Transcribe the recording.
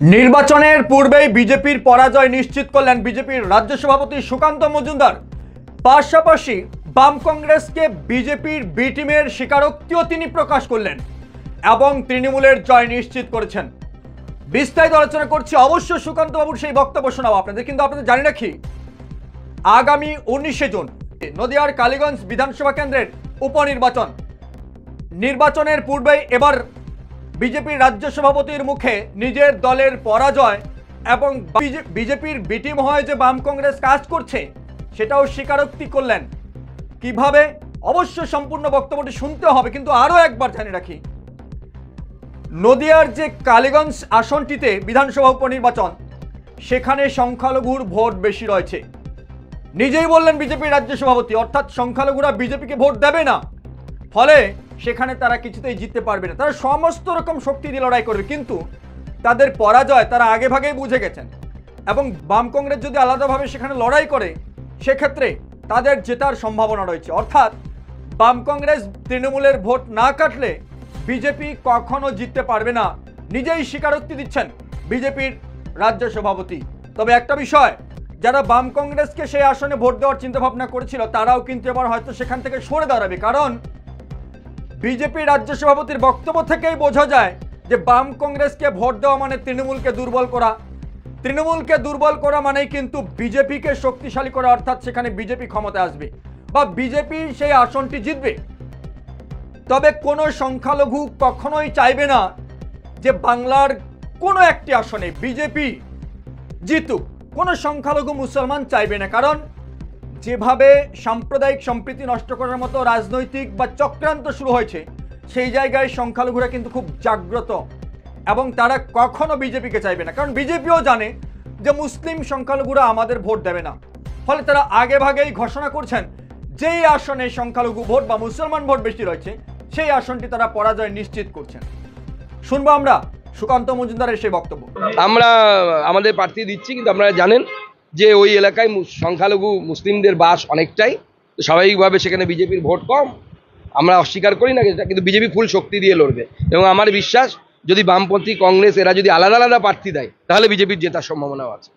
নির্বাচনের পূর্বেই বিজেপির পরাজয় নিশ্চিত করলেন বিজেপির রাজ্য সভাপতি সুকান্ত মজুমদার। পাশাপাশি বাম কংগ্রেসকে বিজেপির বি টিমের স্বীকারোক্তিও তিনি প্রকাশ করলেন এবং তৃণমূলের জয় নিশ্চিত করেছেন। বিস্তারিত আলোচনা করছি, অবশ্য সুকান্ত বাবুর সেই বক্তব্য শোনাবো আপনাদের। কিন্তু আপনাদের জানি রাখি, আগামী 19শে জুন নদিয়ার কালীগঞ্জ বিধানসভা কেন্দ্রের উপনির্বাচন। নির্বাচনের পূর্বেই এবার বিজেপির রাজ্য সভাপতির মুখে নিজের দলের পরাজয় এবং বিজেপির বি টিম হয়ে যে বাম কংগ্রেস কাজ করছে সেটাও স্বীকারোক্তি করলেন। কিভাবে, অবশ্য সম্পূর্ণ বক্তব্যটি শুনতে হবে। কিন্তু আরও একবার জানিয়ে রাখি, নদিয়ার যে কালীগঞ্জ আসনটিতে বিধানসভা উপনির্বাচন, সেখানে সংখ্যালঘুর ভোট বেশি রয়েছে। নিজেই বললেন বিজেপির রাজ্য সভাপতি, অর্থাৎ সংখ্যালঘুরা বিজেপিকে ভোট দেবে না, ফলে সেখানে তারা কিছুতেই জিততে পারবে না। তারা সমস্ত রকম শক্তি দিয়ে লড়াই করবে, কিন্তু তাদের পরাজয় তারা আগে ভাগেই বুঝে গেছেন। এবং বাম কংগ্রেস যদি আলাদাভাবে সেখানে লড়াই করে, সেক্ষেত্রে তাদের জেতার সম্ভাবনা রয়েছে। অর্থাৎ বাম কংগ্রেস তৃণমূলের ভোট না কাটলে বিজেপি কখনো জিততে পারবে না, নিজেই স্বীকারোক্তি দিচ্ছেন বিজেপির রাজ্য সভাপতি। তবে একটা বিষয়, যারা বাম কংগ্রেসকে সেই আসনে ভোট দেওয়ার চিন্তাভাবনা করেছিল, তারাও কিন্তু এবার হয়তো সেখান থেকে সরে দাঁড়াবে। কারণ বিজেপি রাজ্য সভাপতির বক্তব্য থেকেই বোঝা যায় যে বাম কংগ্রেসকে ভোট দেওয়া মানে তৃণমূলকে দুর্বল করা, তৃণমূলকে দুর্বল করা মানেই কিন্তু বিজেপিকে শক্তিশালী করা, অর্থাৎ সেখানে বিজেপি ক্ষমতায় আসবে বা বিজেপি সেই আসনটি জিতবে। তবে কোনো সংখ্যালঘু কখনোই চাইবে না যে বাংলার কোনো একটি আসনে বিজেপি জিতুক। কোনো সংখ্যালঘু মুসলমান চাইবে না, কারণ যেভাবে সাম্প্রদায়িক সম্প্রীতি নষ্ট করার মতো রাজনৈতিক বা চক্রান্ত শুরু হয়েছে, সেই জায়গায় সংখ্যালঘুরা কিন্তু খুব জাগ্রত এবং তারা কখনো বিজেপিকে চাইবে না। কারণ বিজেপিও জানে যে মুসলিম সংখ্যালঘুরা আমাদের ভোট দেবে না, ফলে তারা আগে ভাগেই ঘোষণা করছেন যেই আসনে সংখ্যালঘু ভোট বা মুসলমান ভোট বেশি রয়েছে, সেই আসনটি তারা পরাজয় নিশ্চিত করছেন। শুনবো আমরা সুকান্ত মজুমদারের সেই বক্তব্য। আমরা আমাদের প্রার্থী দিচ্ছি, কিন্তু আপনারা জানেন যে ওই এলাকায় সংখ্যালঘু মুসলিমদের বাস অনেকটাই, তো স্বাভাবিকভাবে সেখানে বিজেপির ভোট কম। আমরা অস্বীকার করি না এটা, কিন্তু বিজেপি ফুল শক্তি দিয়ে লড়বে। এবং আমার বিশ্বাস, যদি বামপন্থী কংগ্রেস এরা যদি আলাদা আলাদা প্রার্থী দেয়, তাহলে বিজেপির জেতার সম্ভাবনাও আছে।